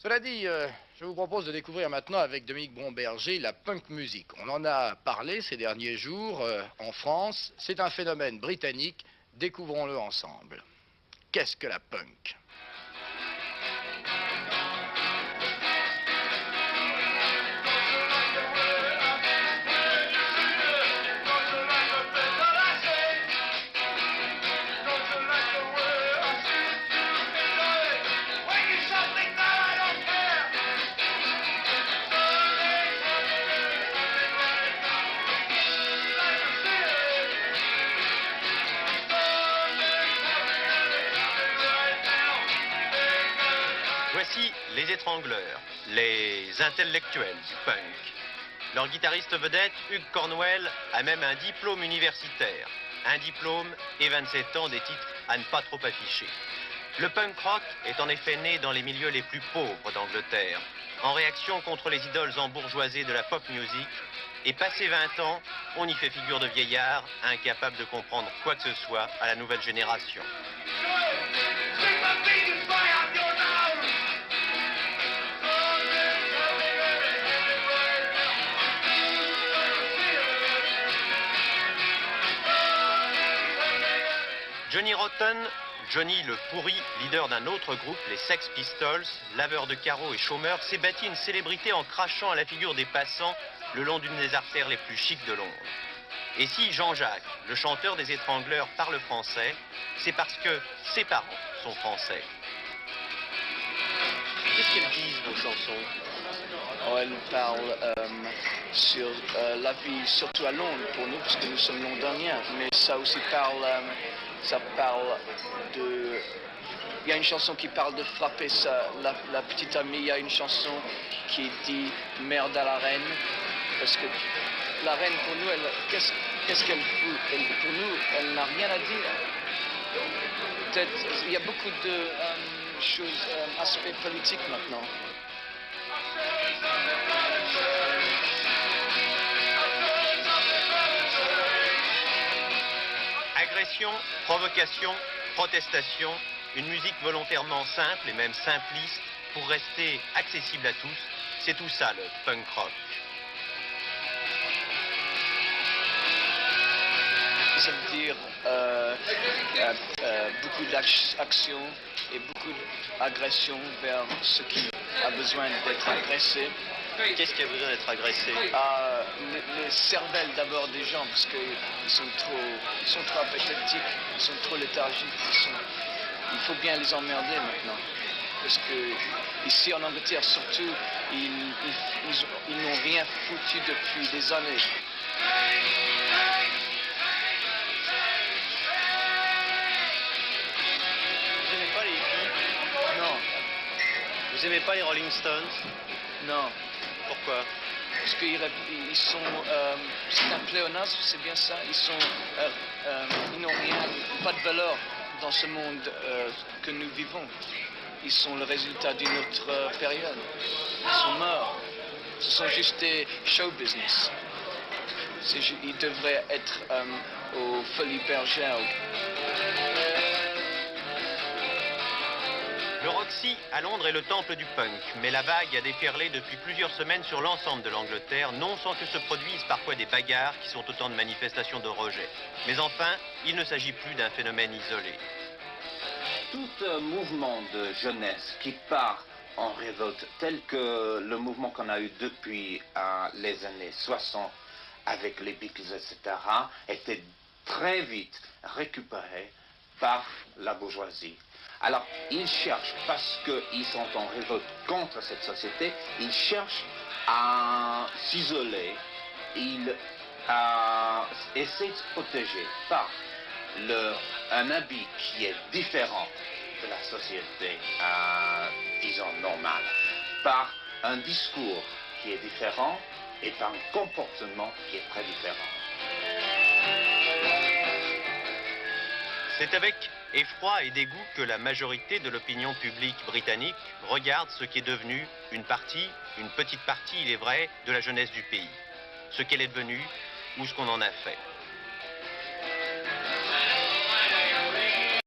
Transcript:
Cela dit, je vous propose de découvrir maintenant avec Dominique Bromberger la punk music. On en a parlé ces derniers jours en France. C'est un phénomène britannique. Découvrons-le ensemble. Qu'est-ce que la punk? Voici les étrangleurs, les intellectuels du punk. Leur guitariste vedette, Hugh Cornwell, a même un diplôme universitaire. Un diplôme et 27 ans, des titres à ne pas trop afficher. Le punk rock est en effet né dans les milieux les plus pauvres d'Angleterre, en réaction contre les idoles embourgeoisées de la pop music. Et passé 20 ans, on y fait figure de vieillard, incapable de comprendre quoi que ce soit à la nouvelle génération. Johnny Rotten, Johnny le pourri, leader d'un autre groupe, les Sex Pistols, laveur de carreaux et chômeur, s'est bâti une célébrité en crachant à la figure des passants le long d'une des artères les plus chics de Londres. Et si Jean-Jacques, le chanteur des Étrangleurs, parle français, c'est parce que ses parents sont français. Qu'est-ce qu'elles disent, vos chansons? Oh, elles parlent sur la vie, surtout à Londres pour nous, parce que nous sommes londoniens, mais ça aussi parle, ça parle de... Il y a une chanson qui parle de frapper la petite amie, il y a une chanson qui dit merde à la reine, parce que la reine pour nous, qu'est-ce qu'elle fout? Pour nous, elle n'a rien à dire. Peut-être, il y a beaucoup de choses, aspects politiques maintenant. Agression, provocation, protestation, une musique volontairement simple et même simpliste pour rester accessible à tous, c'est tout ça le punk rock. Ça veut dire beaucoup d'action et beaucoup d'agression vers ce qui a besoin d'être agressé. Qu'est-ce qui a besoin d'être agressé? Les cervelles d'abord des gens, parce qu'ils sont trop apathétiques, ils sont trop léthargiques. Il faut bien les emmerder maintenant. Parce que ici en Angleterre surtout, ils n'ont rien foutu depuis des années. Vous aimez pas les hippies? Non. Vous aimez pas les Rolling Stones? Non. Pourquoi? Parce qu'ils sont... c'est un pléonasme, c'est bien ça. Ils n'ont rien, pas de valeur dans ce monde que nous vivons. Ils sont le résultat d'une autre période. Ils sont morts. Ce sont juste des show business. Ils devraient être aux Folies Bergères. Le Roxy à Londres est le temple du punk, mais la vague a déferlé depuis plusieurs semaines sur l'ensemble de l'Angleterre, non sans que se produisent parfois des bagarres qui sont autant de manifestations de rejet. Mais enfin, il ne s'agit plus d'un phénomène isolé. Tout mouvement de jeunesse qui part en révolte, tel que le mouvement qu'on a eu depuis les années 60 avec les Beatles, etc., était très vite récupéré par la bourgeoisie. Alors, ils cherchent, parce qu'ils sont en révolte contre cette société, ils cherchent à s'isoler, ils essaient de se protéger par un habit qui est différent de la société, disons, normale, par un discours qui est différent et par un comportement qui est très différent. C'est avec effroi et dégoût que la majorité de l'opinion publique britannique regarde ce qui est devenu une petite partie, il est vrai, de la jeunesse du pays. Ce qu'elle est devenue ou ce qu'on en a fait.